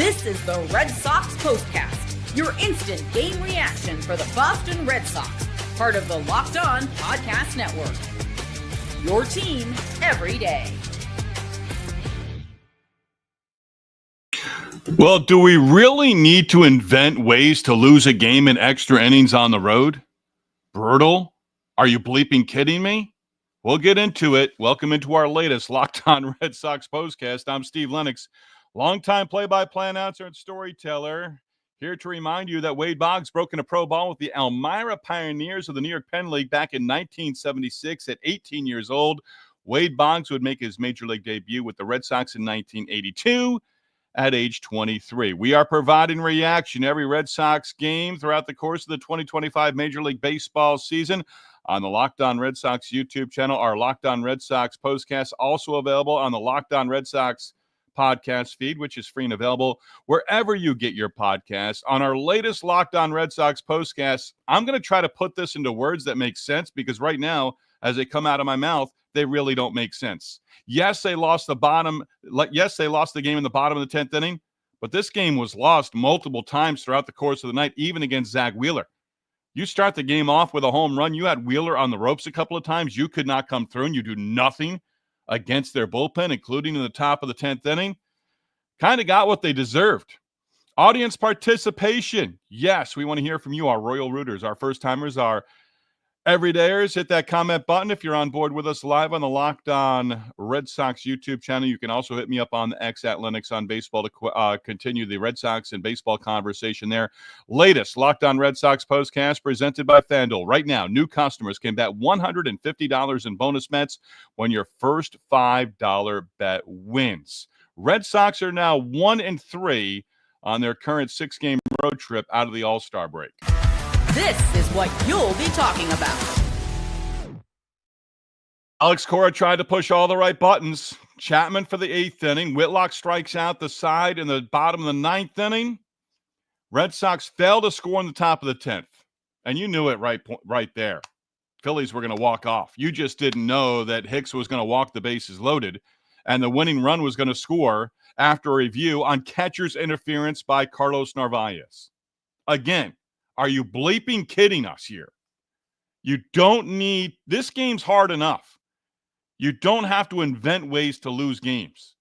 This is the Red Sox POSTCAST, your instant game reaction for the Boston Red Sox, part of the Locked On Podcast Network. Your team every day. Well, do we really need to invent ways to lose a game in extra innings on the road? Brutal? Are you bleeping kidding me? We'll get into it. Welcome into our latest Locked On Red Sox postcast. I'm Steve Lennox, longtime play-by-play announcer and storyteller, here to remind you that Wade Boggs broke into pro ball with the Elmira Pioneers of the New York Penn League back in 1976 at 18 years old. Wade Boggs would make his major league debut with the Red Sox in 1982 at age 23. We are providing reaction every Red Sox game throughout the course of the 2025 Major League Baseball season on the Locked On Red Sox YouTube channel. Our Locked On Red Sox postcast also available on the Locked On Red Sox podcast feed, which is free and available wherever you get your podcasts. On our latest Locked On Red Sox postcast, I'm going to try to put this into words that make sense, because right now, as they come out of my mouth, they really don't make sense. Yes, they lost the game in the bottom of the 10th inning, but this game was lost multiple times throughout the course of the night, even against Zach Wheeler. You start the game off with a home run. You had Wheeler on the ropes a couple of times. You could not come through, and you do nothing against their bullpen, including in the top of the 10th inning. Kind of got what they deserved. Audience participation. Yes, we want to hear from you, our Royal Rooters, our first-timers, our everydayers. Hit that comment button if you're on board with us live on the Locked On Red Sox YouTube channel. You can also hit me up on the X at Lennox on Baseball to continue the Red Sox and baseball conversation there. Latest Locked On Red Sox postcast presented by FanDuel. Right now, new customers can bet $150 in bonus bets when your first $5 bet wins. Red Sox are now 1-3 on their current 6-game road trip out of the All-Star break. This is what you'll be talking about. Alex Cora tried to push all the right buttons. Chapman for the 8th inning. Whitlock strikes out the side in the bottom of the 9th inning. Red Sox failed to score in the top of the 10th. And you knew it right there. Phillies were going to walk off. You just didn't know that Hicks was going to walk the bases loaded, and the winning run was going to score after a review on catcher's interference by Carlos Narvaez. Again, are you bleeping kidding us here? You don't need – this game's hard enough. You don't have to invent ways to lose games.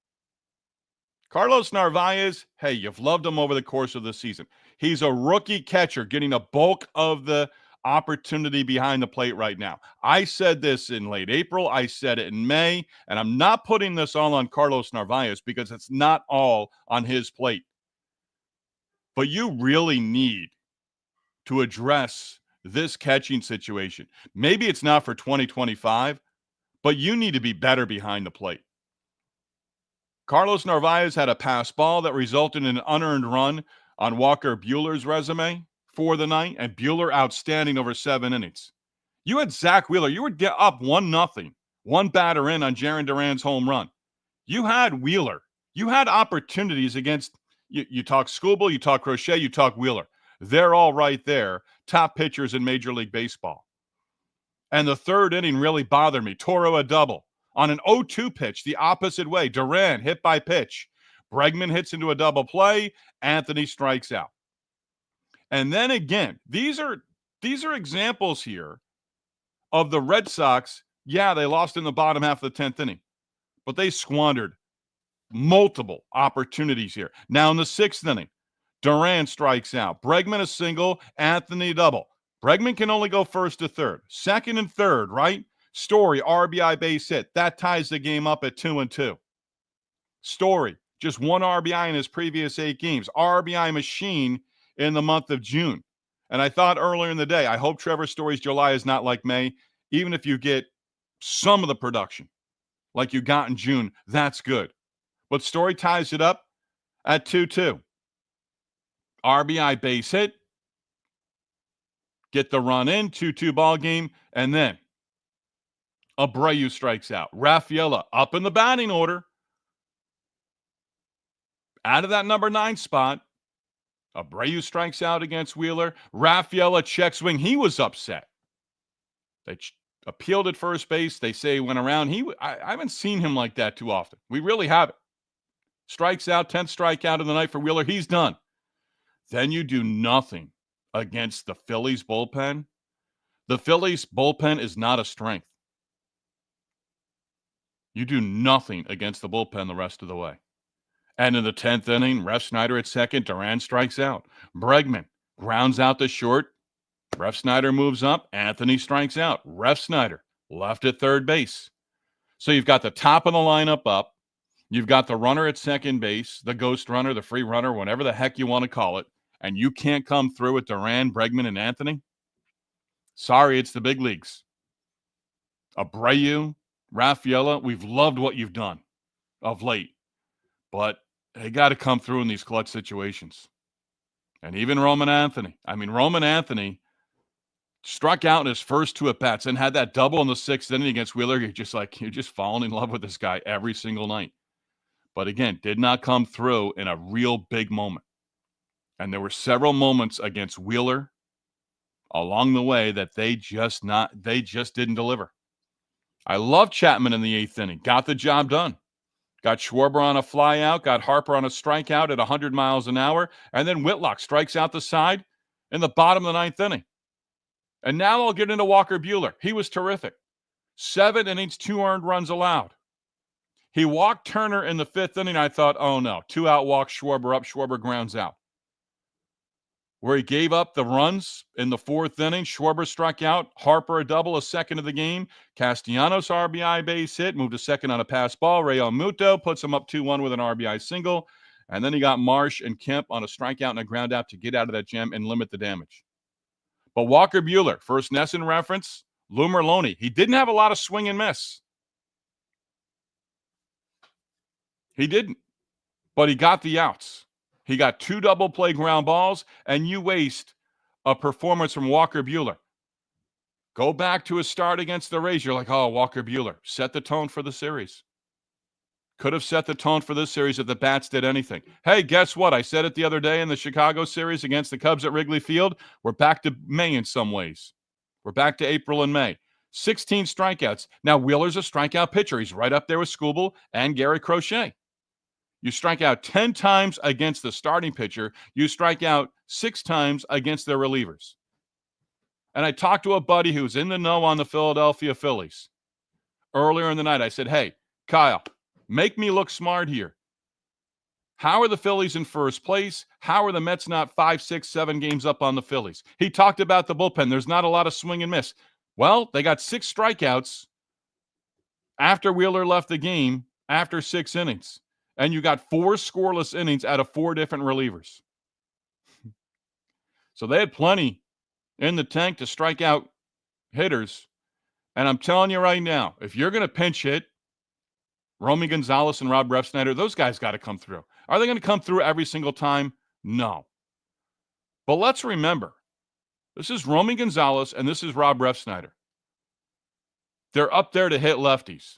Carlos Narvaez, hey, you've loved him over the course of the season. He's a rookie catcher getting a bulk of the opportunity behind the plate right now. I said this in late April. I said it in May. And I'm not putting this all on Carlos Narvaez because it's not all on his plate. But you really need to address this catching situation. Maybe it's not for 2025, but you need to be better behind the plate. Carlos Narvaez had a pass ball that resulted in an unearned run on Walker Buehler's resume for the night, and Buehler outstanding over 7 innings. You had Zach Wheeler. You were up 1-0, one batter in on Jarren Duran's home run. You had Wheeler. You had opportunities against, you talk Skubal, you talk Crochet, you talk Wheeler. They're all right there, top pitchers in Major League Baseball. And the 3rd inning really bothered me. Toro a double on an 0-2 pitch the opposite way. Duran hit by pitch. Bregman hits into a double play. Anthony strikes out. And then again, these are examples here of the Red Sox. Yeah, they lost in the bottom half of the 10th inning, but they squandered multiple opportunities here. Now in the 6th inning, Duran strikes out. Bregman a single, Anthony double. Bregman can only go first to third. 2nd and 3rd, right? Story, RBI base hit. That ties the game up at 2-2. Story, just 1 RBI in his previous 8 games. RBI machine in the month of June. And I thought earlier in the day, I hope Trevor Story's July is not like May. Even if you get some of the production like you got in June, that's good. But Story ties it up at 2-2. RBI base hit. Get the run in, 2-2 ball game, and then Abreu strikes out. Rafaela up in the batting order. Out of that number 9 spot. Abreu strikes out against Wheeler. Rafaela check swing. He was upset. They appealed at first base. They say he went around. I haven't seen him like that too often. We really haven't. Strikes out, 10th strikeout of the night for Wheeler. He's done. Then you do nothing against the Phillies bullpen. The Phillies bullpen is not a strength. You do nothing against the bullpen the rest of the way. And in the 10th inning, Ref Snyder at second, Duran strikes out. Bregman grounds out to short. Ref Snyder moves up. Anthony strikes out. Ref Snyder left at third base. So you've got the top of the lineup up. You've got the runner at second base, the ghost runner, the free runner, whatever the heck you want to call it, and you can't come through with Duran, Bregman, and Anthony? Sorry, it's the big leagues. Abreu, Rafaela, we've loved what you've done of late, but they got to come through in these clutch situations. And even Roman Anthony. I mean, Roman Anthony struck out in his first two at-bats and had that double in the 6th inning against Wheeler. You're just falling in love with this guy every single night. But again, did not come through in a real big moment. And there were several moments against Wheeler along the way that they just didn't deliver. I love Chapman in the 8th inning. Got the job done. Got Schwarber on a fly out, got Harper on a strikeout at 100 miles an hour, and then Whitlock strikes out the side in the bottom of the 9th inning. And now I'll get into Walker Buehler. He was terrific. 7 innings, 2 earned runs allowed. He walked Turner in the 5th inning. I thought, oh no, 2-out walk, Schwarber up, Schwarber grounds out. Where he gave up the runs in the 4th inning, Schwarber struck out, Harper a double, a second of the game. Castellanos RBI base hit, moved to second on a pass ball. Real Muto puts him up 2-1 with an RBI single. And then he got Marsh and Kemp on a strikeout and a ground out to get out of that jam and limit the damage. But Walker Buehler, first Nesson reference, Lou Merlone, he didn't have a lot of swing and miss. He didn't, but he got the outs. He got 2 double play ground balls, and you waste a performance from Walker Buehler. Go back to his start against the Rays. You're like, oh, Walker Buehler set the tone for the series. Could have set the tone for this series if the bats did anything. Hey, guess what? I said it the other day in the Chicago series against the Cubs at Wrigley Field. We're back to May in some ways. We're back to April and May. 16 strikeouts. Now, Wheeler's a strikeout pitcher. He's right up there with Skubal and Gary Crochet. You strike out 10 times against the starting pitcher. You strike out 6 times against their relievers. And I talked to a buddy who's in the know on the Philadelphia Phillies. Earlier in the night, I said, hey, Kyle, make me look smart here. How are the Phillies in first place? How are the Mets not 5, 6, 7 games up on the Phillies? He talked about the bullpen. There's not a lot of swing and miss. Well, they got 6 strikeouts after Wheeler left the game after 6 innings. And you got 4 scoreless innings out of 4 different relievers. So they had plenty in the tank to strike out hitters. And I'm telling you right now, if you're going to pinch hit Romy Gonzalez and Rob Refsnyder, those guys got to come through. Are they going to come through every single time? No. But let's remember, this is Romy Gonzalez and this is Rob Refsnyder. They're up there to hit lefties.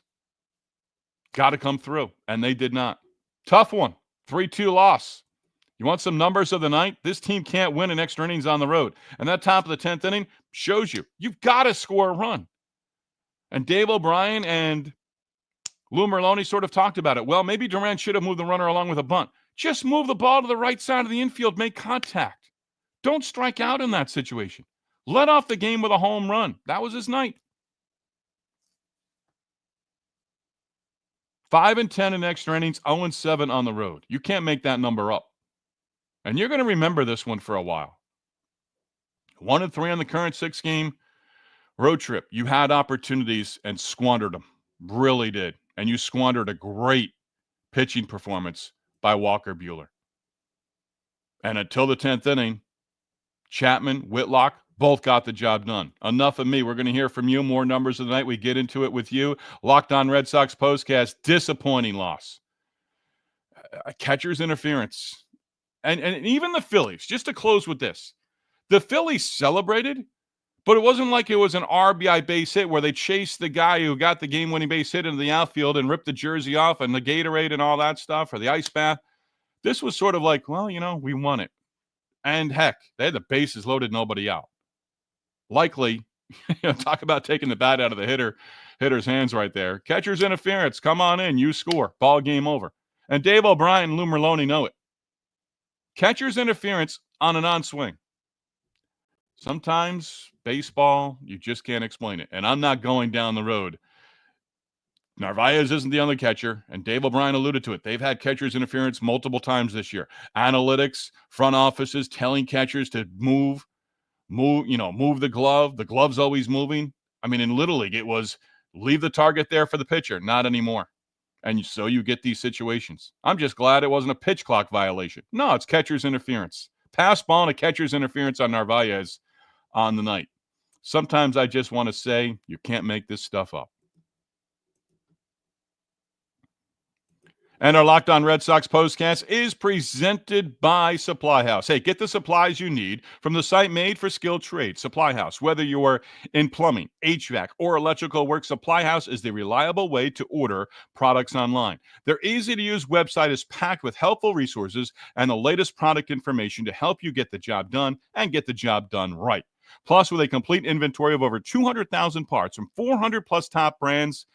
Got to come through, and they did not. Tough one, 3-2 loss. You want some numbers of the night? This team can't win in extra innings on the road. And that top of the 10th inning shows you've got to score a run. And Dave O'Brien and Lou Merlone sort of talked about it. Well, maybe Durant should have moved the runner along with a bunt. Just move the ball to the right side of the infield, make contact. Don't strike out in that situation. Let off the game with a home run. That was his night. 5-10 in extra innings, 0-7 on the road. You can't make that number up. And you're going to remember this one for a while. 1-3 on the current 6-game road trip. You had opportunities and squandered them. Really did. And you squandered a great pitching performance by Walker Buehler. And until the 10th inning, Chapman, Whitlock, both got the job done. Enough of me. We're going to hear from you. More numbers of the night. We get into it with you. Locked On Red Sox postcast. Disappointing loss. A catcher's interference. And even the Phillies, just to close with this, the Phillies celebrated, but it wasn't like it was an RBI base hit where they chased the guy who got the game-winning base hit into the outfield and ripped the jersey off and the Gatorade and all that stuff, or the ice bath. This was sort of like, well, we won it. And heck, they had the bases loaded, nobody out. Likely, talk about taking the bat out of the hitter's hands right there. Catcher's interference, come on in, you score. Ball game over. And Dave O'Brien and Lou Merlone know it. Catcher's interference on an on-swing. Sometimes baseball, you just can't explain it. And I'm not going down the road. Narvaez isn't the only catcher, and Dave O'Brien alluded to it. They've had catcher's interference multiple times this year. Analytics, front offices telling catchers to move the glove. The glove's always moving. I mean, in Little League, it was leave the target there for the pitcher. Not anymore. And so you get these situations. I'm just glad it wasn't a pitch clock violation. No, it's catcher's interference. Pass ball and a catcher's interference on Narvaez on the night. Sometimes I just want to say you can't make this stuff up. And our Locked On Red Sox postcast is presented by Supply House. Hey, get the supplies you need from the site made for skilled trades, Supply House. Whether you're in plumbing, HVAC, or electrical work, Supply House is the reliable way to order products online. Their easy-to-use website is packed with helpful resources and the latest product information to help you get the job done and get the job done right. Plus, with a complete inventory of over 200,000 parts from 400-plus top brands,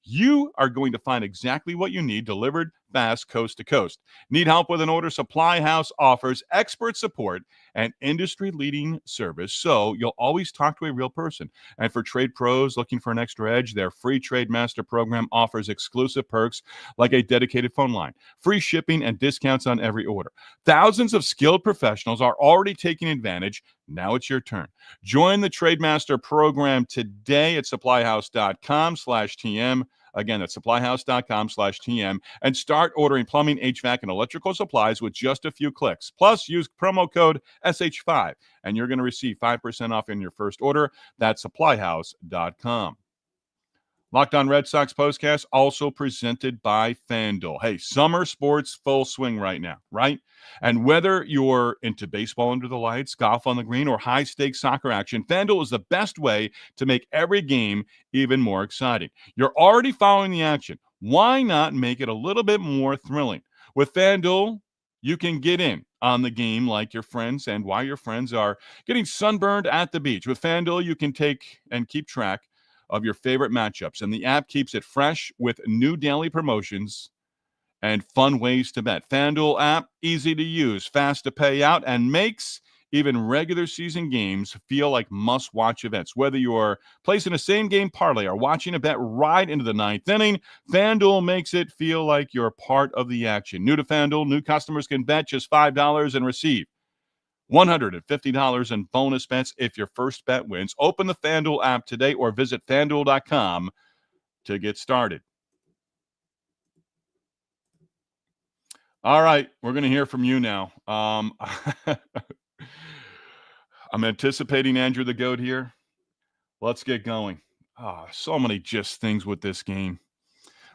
you are going to find exactly what you need delivered fast coast to coast. Need help with an order? Supply House offers expert support and industry-leading service, so you'll always talk to a real person. And for trade pros looking for an extra edge, their free Trade Master program offers exclusive perks like a dedicated phone line, free shipping, and discounts on every order. Thousands of skilled professionals are already taking advantage. Now it's your turn. Join the Trade Master program today at supplyhouse.com/TM. Again, that's supplyhouse.com/TM, and start ordering plumbing, HVAC, and electrical supplies with just a few clicks. Plus, use promo code SH5, and you're going to receive 5% off in your first order. That's supplyhouse.com. Locked On Red Sox postcast also presented by FanDuel. Hey, summer sports full swing right now, right? And whether you're into baseball under the lights, golf on the green, or high-stakes soccer action, FanDuel is the best way to make every game even more exciting. You're already following the action. Why not make it a little bit more thrilling? With FanDuel, you can get in on the game like your friends and while your friends are getting sunburned at the beach. With FanDuel, you can take and keep track of your favorite matchups, and the app keeps it fresh with new daily promotions and fun ways to bet. FanDuel app, easy to use, fast to pay out, and makes even regular season games feel like must-watch events. Whether you're placing a same-game parlay or watching a bet right into the ninth inning, FanDuel makes it feel like you're part of the action. New to FanDuel, new customers can bet just $5 and receive $150 in bonus bets if your first bet wins. Open the FanDuel app today or visit FanDuel.com to get started. All right, we're going to hear from you now. I'm anticipating Andrew the Goat here. Let's get going. So many just things with this game.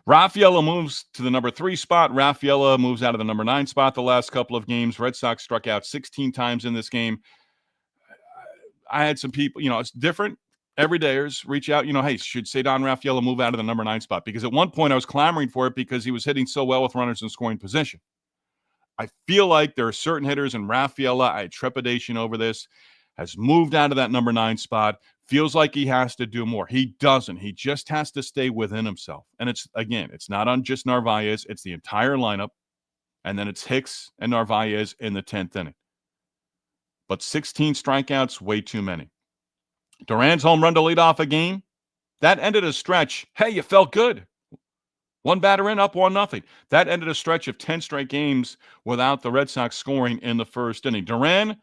Rafaela moves to the number 3 spot. Rafaela moves out of the number 9 spot the last couple of games. Red Sox struck out 16 times in this game. I had some people, it's different. Everydayers reach out, hey, should Ceddanne Rafaela move out of the number 9 spot? Because at one point I was clamoring for it because he was hitting so well with runners in scoring position. I feel like there are certain hitters, and Rafaela, I had trepidation over this, has moved out of that number 9 spot. Feels like he has to do more. He doesn't. He just has to stay within himself. And it's not on just Narvaez. It's the entire lineup. And then it's Hicks and Narvaez in the 10th inning. But 16 strikeouts, way too many. Duran's home run to lead off a game, that ended a stretch. Hey, you felt good. One batter in, up 1-0. That ended a stretch of 10 straight games without the Red Sox scoring in the first inning. Duran,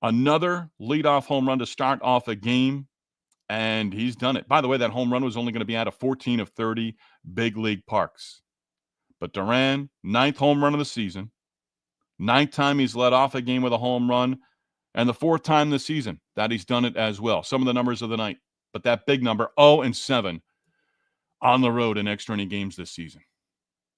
another leadoff home run to start off a game, and he's done it. By the way, that home run was only going to be out of 14 of 30 big league parks. But Duran, 9th home run of the season, 9th time he's led off a game with a home run, and the 4th time this season that he's done it as well. Some of the numbers of the night, but that big number, 0-7 on the road in extra inning games this season.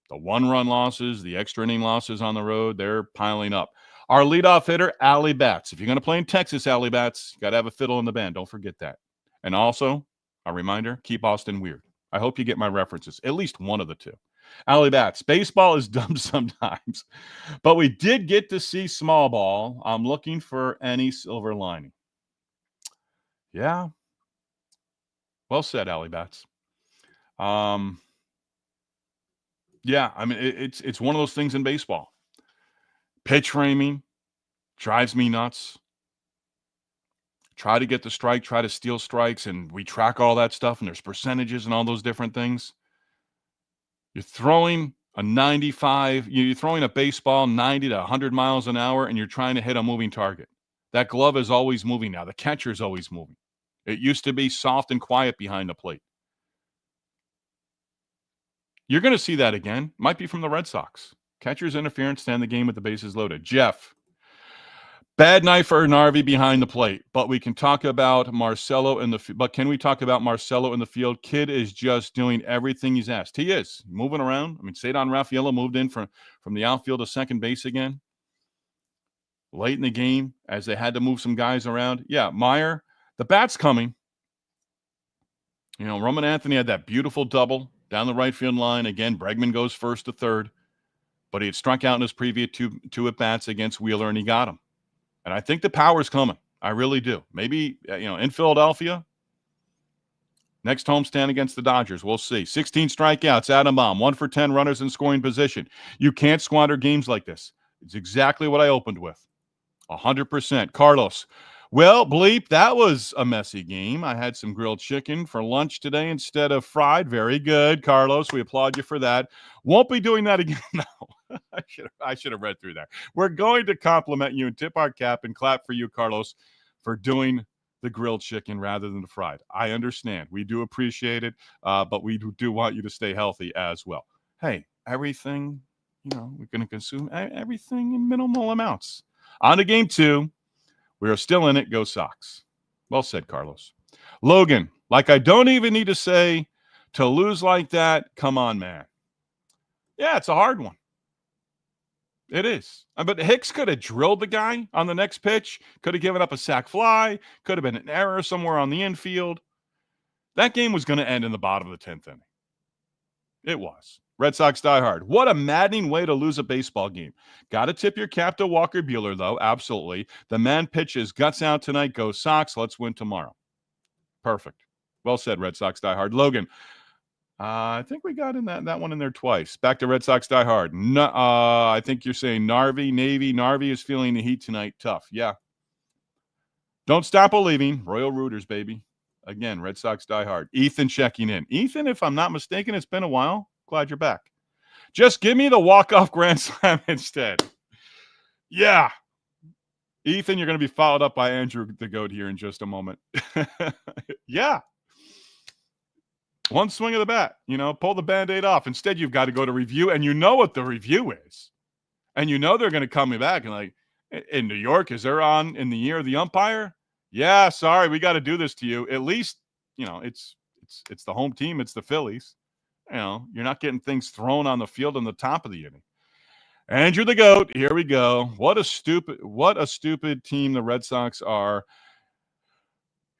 The 1-run losses, the extra inning losses on the road, they're piling up. Our leadoff hitter, Allie Batts. If you're going to play in Texas, Allie Batts, you got to have a fiddle in the band. Don't forget that. And also, a reminder, keep Austin weird. I hope you get my references, at least one of the two. Allie Batts, baseball is dumb sometimes, but we did get to see small ball. I'm looking for any silver lining. Yeah. Well said, Allie Batts. Yeah, I mean, it's one of those things in baseball. Pitch framing drives me nuts. Try to get the strike, try to steal strikes, and we track all that stuff, and there's percentages and all those different things. You're throwing you're throwing a baseball 90 to 100 miles an hour, and you're trying to hit a moving target. That glove is always moving now. The catcher's always moving. It used to be soft and quiet behind the plate. You're going to see that again. Might be from the Red Sox. Catcher's interference, stand the game with the bases loaded. Jeff, bad night for Narvi behind the plate, but we can talk about Marcelo in the but can we talk about Marcelo in the field? Kid is just doing everything he's asked. He is moving around. I mean, Cedar Rafaela moved in from the outfield to second base again late in the game as they had to move some guys around. Yeah, Meyer, the bat's coming. You know, Roman Anthony had that beautiful double down the right field line. Again, Bregman goes first to third, but he had struck out in his previous two at-bats against Wheeler, and he got him. And I think the power's coming. I really do. Maybe, in Philadelphia, next homestand against the Dodgers. We'll see. 16 strikeouts, Adam Baum, 1 for 10 runners in scoring position. You can't squander games like this. It's exactly what I opened with. 100%. Carlos, well, bleep, that was a messy game. I had some grilled chicken for lunch today instead of fried. Very good, Carlos. We applaud you for that. Won't be doing that again now. I should have read through that. We're going to compliment you and tip our cap and clap for you, Carlos, for doing the grilled chicken rather than the fried. I understand. We do appreciate it, but we do want you to stay healthy as well. Hey, everything, we're going to consume everything in minimal amounts. On to game 2. We are still in it. Go Sox. Well said, Carlos. Logan, like I don't even need to say, to lose like that, come on, man. Yeah, it's a hard one. It is. But Hicks could have drilled the guy on the next pitch, could have given up a sac fly, could have been an error somewhere on the infield. That game was going to end in the bottom of the 10th inning. It was. Red Sox die hard. What a maddening way to lose a baseball game. Got to tip your cap to Walker Buehler, though. Absolutely. The man pitches guts out tonight. Go Sox. Let's win tomorrow. Perfect. Well said, Red Sox die hard. Logan, I think we got in that one in there twice. Back to Red Sox die hard. No, I think you're saying Navy. Narvi is feeling the heat tonight. Tough. Yeah. Don't stop believing. Royal Rooters, baby. Again, Red Sox die hard. Ethan checking in. Ethan, if I'm not mistaken, it's been a while. Glad you're back. Just give me the walk-off grand slam instead. Yeah. Ethan, you're going to be followed up by Andrew the Goat here in just a moment. Yeah. One swing of the bat, pull the Band-Aid off. Instead, you've got to go to review, and you know what the review is. And you know they're going to come back and like, in New York, is there on in the year of the umpire? Yeah, sorry, we got to do this to you. At least, it's the home team. It's the Phillies. You're not getting things thrown on the field in the top of the inning. Andrew the Goat, here we go. What a stupid team the Red Sox are.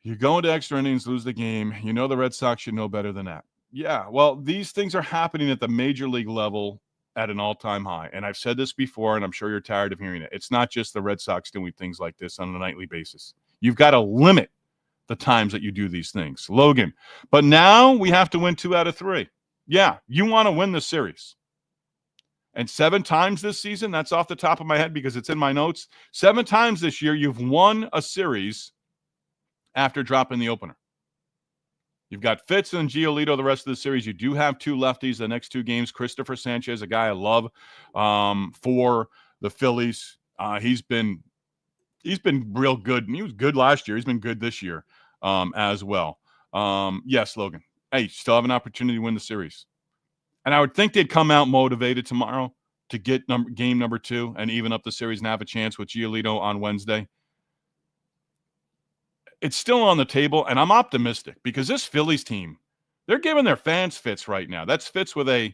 You go into extra innings, lose the game. The Red Sox should know better than that. Yeah, well, these things are happening at the major league level at an all-time high. And I've said this before, and I'm sure you're tired of hearing it. It's not just the Red Sox doing things like this on a nightly basis. You've got to limit the times that you do these things. Logan, but now we have to win 2 out of 3. Yeah, you want to win the series. And 7 times this season, that's off the top of my head because it's in my notes. 7 times this year, you've won a series after dropping the opener. You've got Fitz and Giolito the rest of the series. You do have 2 lefties the next 2 games. Christopher Sanchez, a guy I love for the Phillies. He's been real good. He was good last year. He's been good this year as well. Yes, Logan. Hey, still have an opportunity to win the series. And I would think they'd come out motivated tomorrow to get game number 2 and even up the series and have a chance with Giolito on Wednesday. It's still on the table, and I'm optimistic because this Phillies team, they're giving their fans fits right now. That's Fitz with a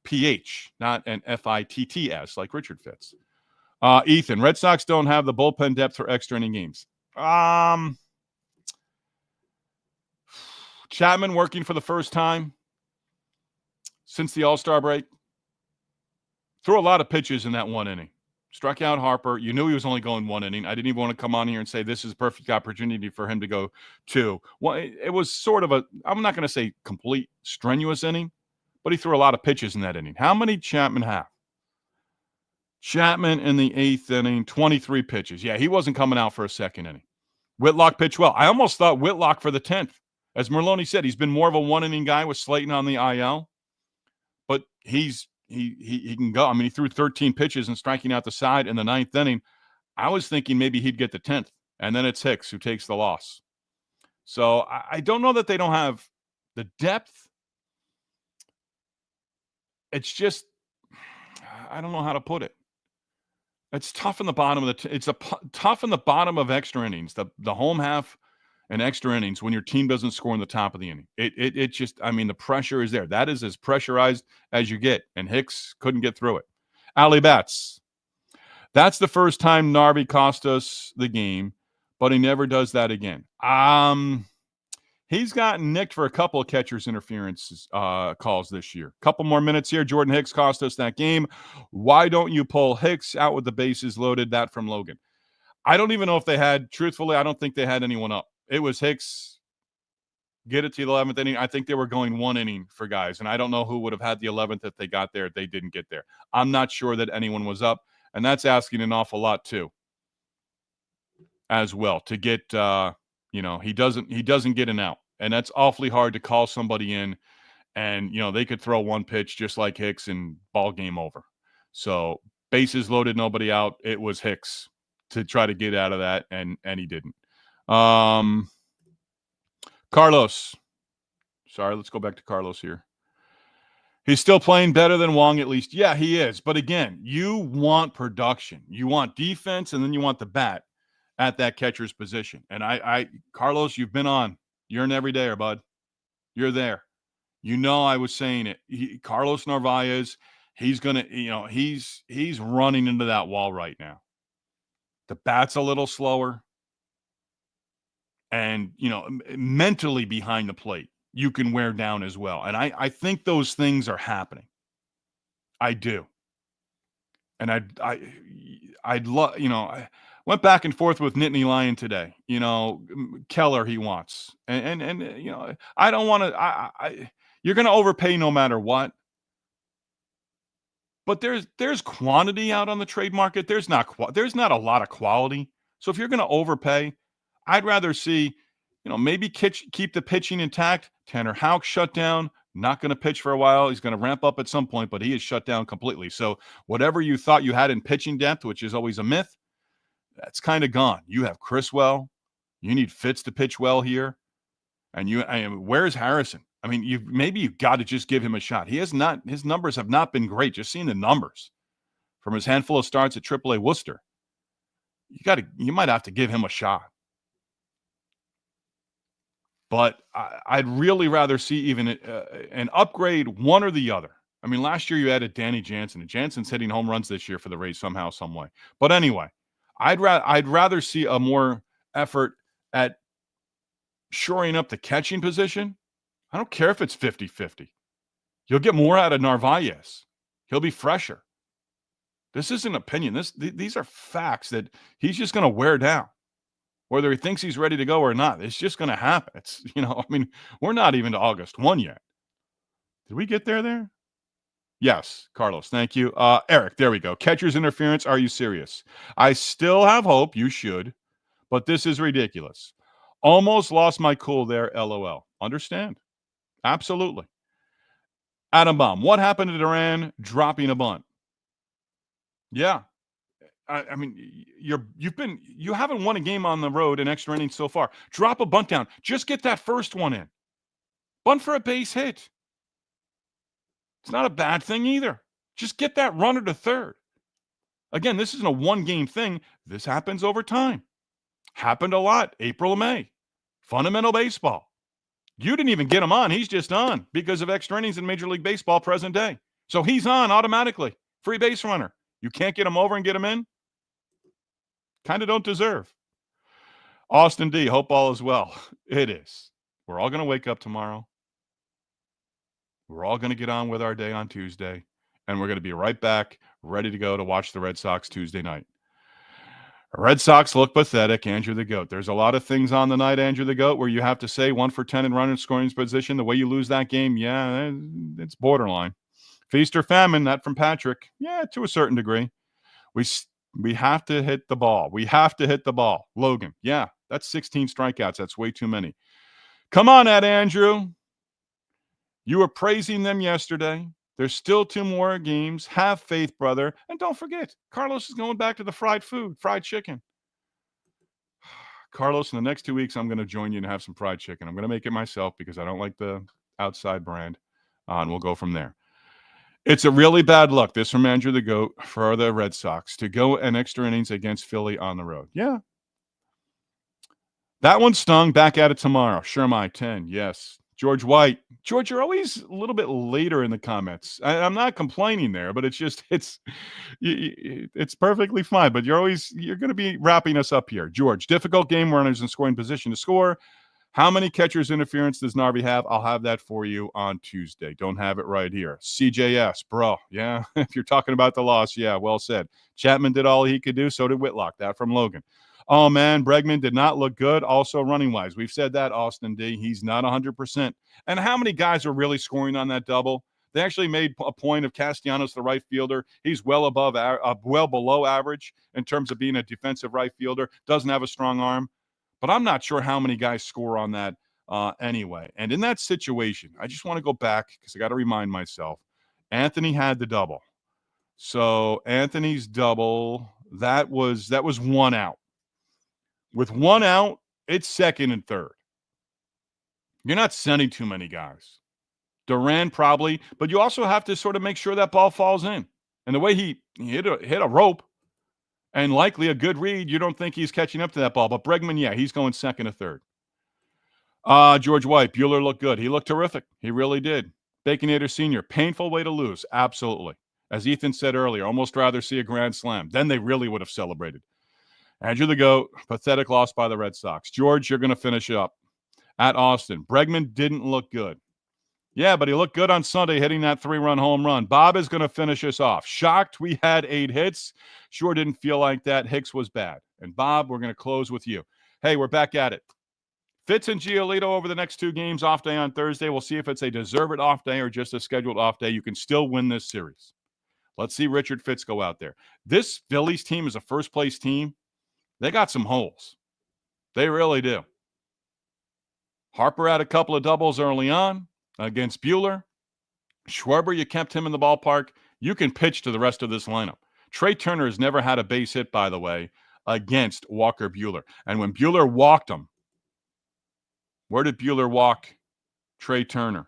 PH, not an FITTS like Richard Fitz. Ethan, Red Sox don't have the bullpen depth for extra inning games. Chapman working for the first time since the All-Star break. Threw a lot of pitches in that 1 inning. Struck out Harper. You knew he was only going 1 inning. I didn't even want to come on here and say this is a perfect opportunity for him to go 2. Well, it was sort of I'm not going to say complete strenuous inning, but he threw a lot of pitches in that inning. How many Chapman have? Chapman in the 8th inning, 23 pitches. Yeah, he wasn't coming out for a second inning. Whitlock pitched well. I almost thought Whitlock for the 10th. As Merlone said, he's been more of a one-inning guy with Slayton on the IL, but he can go. I mean, he threw 13 pitches and striking out the side in the 9th inning. I was thinking maybe he'd get the 10th, and then it's Hicks who takes the loss. So I don't know that they don't have the depth. It's just, I don't know how to put it. It's tough in the bottom of tough in the bottom of extra innings, the home half and extra innings when your team doesn't score in the top of the inning. It just, I mean, the pressure is there. That is as pressurized as you get, and Hicks couldn't get through it. Ali Bats. That's the first time Narvi cost us the game, but he never does that again. He's gotten nicked for a couple of catcher's interference calls this year. Couple more minutes here. Jordan Hicks cost us that game. Why don't you pull Hicks out with the bases loaded? That from Logan. I don't even know if they had, truthfully, I don't think they had anyone up. It was Hicks, get it to the 11th inning. I think they were going one inning for guys, and I don't know who would have had the 11th if they got there. They didn't get there. I'm not sure that anyone was up, and that's asking an awful lot too as well to get he doesn't get an out, and that's awfully hard to call somebody in, and they could throw one pitch just like Hicks and ball game over. So bases loaded, nobody out. It was Hicks to try to get out of that, and he didn't. Carlos. Sorry, let's go back to Carlos here. He's still playing better than Wong, at least. Yeah, he is. But again, you want production. You want defense, and then you want the bat at that catcher's position. And Carlos, you've been on. You're an everydayer, bud. You're there. I was saying it. Carlos Narvaez, he's going to, he's running into that wall right now. The bat's a little slower. And, mentally behind the plate, you can wear down as well. And I think those things are happening. I do. And I'd love, I went back and forth with Nittany Lion today. Keller he wants. And I don't want to, you're going to overpay no matter what. But there's quantity out on the trade market. There's not a lot of quality. So if you're going to overpay, I'd rather see, maybe keep the pitching intact. Tanner Houck shut down, not going to pitch for a while. He's going to ramp up at some point, but he is shut down completely. So whatever you thought you had in pitching depth, which is always a myth, that's kind of gone. You have Criswell. You need Fitz to pitch well here. And where's Harrison? I mean, you've got to just give him a shot. His numbers have not been great. Just seeing the numbers from his handful of starts at AAA Worcester. You might have to give him a shot. But I'd really rather see even an upgrade, one or the other. I mean, last year you added Danny Jansen, and Jansen's hitting home runs this year for the Rays somehow, some way. But anyway, I'd rather see a more effort at shoring up the catching position. I don't care if it's 50-50. You'll get more out of Narvaez. He'll be fresher. This isn't opinion. These are facts that he's just going to wear down. Whether he thinks he's ready to go or not, it's just going to happen. It's, we're not even to August 1 yet. Did we get there? Yes, Carlos, thank you. Eric, there we go. Catcher's interference, are you serious? I still have hope, you should, but this is ridiculous. Almost lost my cool there, LOL. Understand? Absolutely. Adam Baum, what happened to Duran dropping a bunt? Yeah. I mean, you haven't won a game on the road in extra innings so far. Drop a bunt down. Just get that first one in. Bunt for a base hit. It's not a bad thing either. Just get that runner to third. Again, this isn't a one-game thing. This happens over time. Happened a lot. April, May. Fundamental baseball. You didn't even get him on. He's just on because of extra innings in Major League Baseball present day. So he's on automatically. Free base runner. You can't get him over and get him in? Kind of don't deserve. Austin D, hope all is well. It is. We're all going to wake up tomorrow. We're all going to get on with our day on Tuesday, and we're going to be right back, ready to go to watch the Red Sox Tuesday night. Red Sox look pathetic, Andrew the GOAT. There's a lot of things on the night, Andrew the GOAT, where you have to say 1 for 10 in running scoring position. The way you lose that game, yeah, it's borderline. Feast or famine, that from Patrick. Yeah, to a certain degree. We have to hit the ball. We have to hit the ball. Logan, yeah, that's 16 strikeouts. That's way too many. Come on, Ed Andrew. You were praising them yesterday. There's still 2 more games. Have faith, brother. And don't forget, Carlos is going back to the fried food, fried chicken. Carlos, in the next 2 weeks, I'm going to join you and have some fried chicken. I'm going to make it myself because I don't like the outside brand. And we'll go from there. It's a really bad luck, this from Andrew the GOAT, for the Red Sox to go an extra innings against Philly on the road. Yeah. That one stung. Back at it tomorrow. Sure, my 10. Yes. George White. George, you're always a little bit later in the comments. I'm not complaining there, but it's perfectly fine. But you're going to be wrapping us up here. George, difficult game, runners in scoring position to score. How many catcher's interference does Narvi have? I'll have that for you on Tuesday. Don't have it right here. CJS, bro. Yeah, if you're talking about the loss, yeah, well said. Chapman did all he could do. So did Whitlock. That from Logan. Oh, man, Bregman did not look good. Also running-wise. We've said that, Austin D. He's not 100%. And how many guys are really scoring on that double? They actually made a point of Castellanos, the right fielder. He's well below average in terms of being a defensive right fielder. Doesn't have a strong arm. But I'm not sure how many guys score on that anyway. And in that situation, I just want to go back because I got to remind myself. Anthony had the double. So Anthony's double, that was 1 out. With 1 out, it's second and third. You're not sending too many guys. Duran probably, but you also have to sort of make sure that ball falls in. And the way he hit a rope and likely a good read, you don't think he's catching up to that ball. But Bregman, yeah, he's going second or third. George White, Buehler looked good. He looked terrific. He really did. Baconator Sr., painful way to lose. Absolutely. As Ethan said earlier, almost rather see a grand slam. Then they really would have celebrated. Andrew the GOAT, pathetic loss by the Red Sox. George, you're going to finish up. At Austin, Bregman didn't look good. Yeah, but he looked good on Sunday hitting that 3-run home run. Bob is going to finish us off. Shocked we had 8 hits. Sure didn't feel like that. Hicks was bad. And Bob, we're going to close with you. Hey, we're back at it. Fitz and Giolito over the next 2 games, off day on Thursday. We'll see if it's a deserved off day or just a scheduled off day. You can still win this series. Let's see Richard Fitz go out there. This Phillies team is a first-place team. They got some holes. They really do. Harper had a couple of doubles early on against Buehler. Schwarber, you kept him in the ballpark. You can pitch to the rest of this lineup. Trey Turner has never had a base hit, by the way, against Walker Buehler. And when Buehler walked him, where did Buehler walk Trey Turner?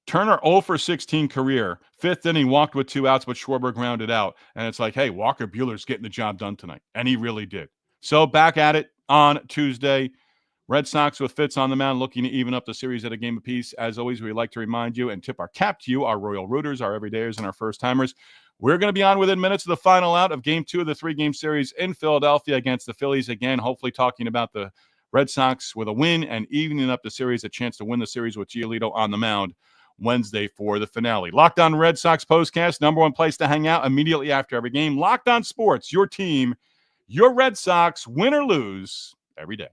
Turner 0 for 16 career. 5th inning, walked with 2 outs, but Schwarber grounded out. And it's like, hey, Walker Buehler's getting the job done tonight. And he really did. So back at it on Tuesday. Red Sox with Fitz on the mound, looking to even up the series at a game apiece. As always, we'd like to remind you and tip our cap to you, our Royal Rooters, our everydayers, and our first-timers. We're going to be on within minutes of the final out of Game 2 of the 3-game series in Philadelphia against the Phillies. Again, hopefully talking about the Red Sox with a win and evening up the series, a chance to win the series with Giolito on the mound Wednesday for the finale. Locked On Red Sox postcast, number 1 place to hang out immediately after every game. Locked On Sports, your team, your Red Sox, win or lose, every day.